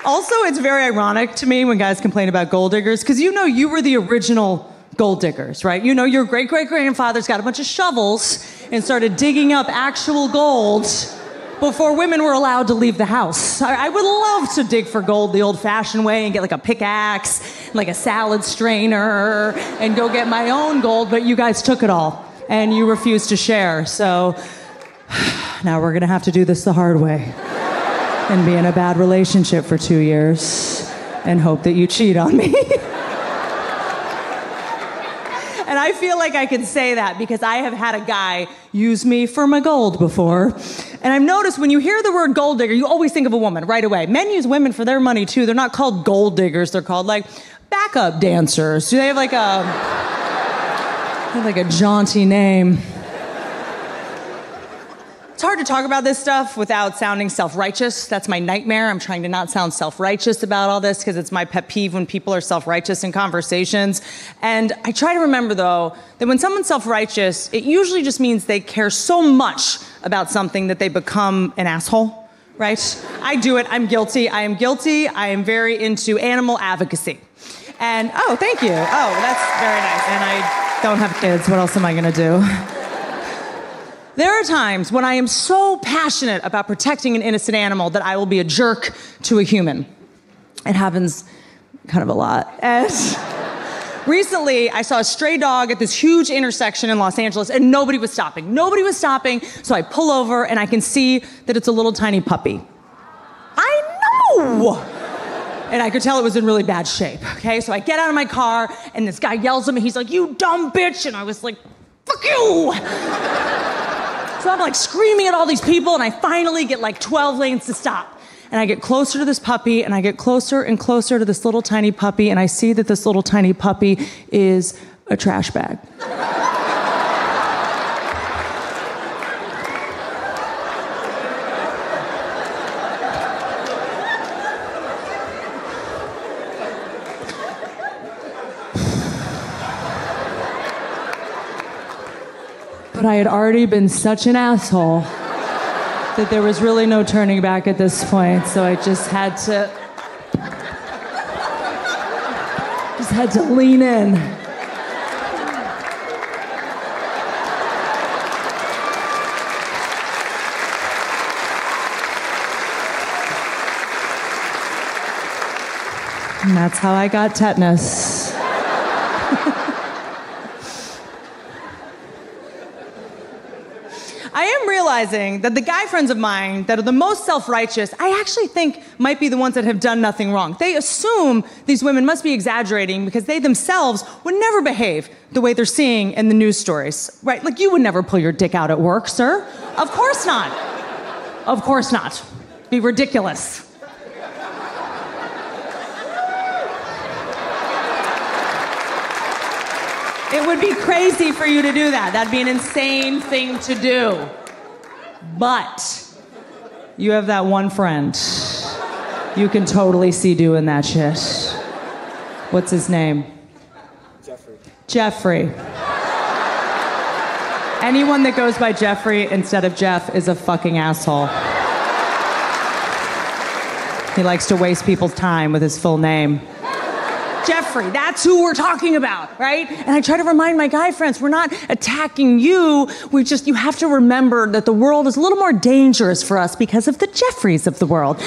Also, it's very ironic to me when guys complain about gold diggers, because you know you were the original gold diggers, right? You know your great-great-grandfather's got a bunch of shovels and started digging up actual gold before women were allowed to leave the house. I would love to dig for gold the old-fashioned way and get like a pickaxe, like a salad strainer, and go get my own gold, but you guys took it all, and you refused to share. So now we're gonna have to do this the hard way and be in a bad relationship for 2 years and hope that you cheat on me. And I feel like I can say that because I have had a guy use me for my gold before. And I've noticed when you hear the word gold digger, you always think of a woman right away. Men use women for their money too. They're not called gold diggers. They're called like backup dancers. Do they have like a jaunty name? It's hard to talk about this stuff without sounding self-righteous. That's my nightmare. I'm trying to not sound self-righteous about all this because it's my pet peeve when people are self-righteous in conversations. And I try to remember, though, that when someone's self-righteous, it usually just means they care so much about something that they become an asshole, right? I do it. I'm guilty. I am guilty. I am very into animal advocacy. And, oh, thank you. Oh, that's very nice. And I don't have kids. What else am I going to do? There are times when I am so passionate about protecting an innocent animal that I will be a jerk to a human. It happens kind of a lot. And recently, I saw a stray dog at this huge intersection in Los Angeles, and nobody was stopping. Nobody was stopping, so I pull over, and I can see that it's a little tiny puppy. I know! And I could tell it was in really bad shape, okay? So I get out of my car, and this guy yells at me. He's like, "You dumb bitch!" And I was like, "Fuck you!" So I'm like screaming at all these people, and I finally get like 12 lanes to stop. And I get closer to this puppy, and I get closer and closer to this little tiny puppy, and I see that this little tiny puppy is a trash bag. But I had already been such an asshole that there was really no turning back at this point, so I just had to lean in. And that's how I got tetanus. I am realizing that the guy friends of mine that are the most self-righteous, I actually think might be the ones that have done nothing wrong. They assume these women must be exaggerating because they themselves would never behave the way they're seeing in the news stories, right? Like, you would never pull your dick out at work, sir. Of course not. Of course not. Be ridiculous. It would be crazy for you to do that. That'd be an insane thing to do. But you have that one friend you can totally see doing that shit. What's his name? Jeffrey. Anyone that goes by Jeffrey instead of Jeff is a fucking asshole. He likes to waste people's time with his full name. Jeffrey, that's who we're talking about, right? And I try to remind my guy friends, we're not attacking you. You have to remember that the world is a little more dangerous for us because of the Jeffreys of the world.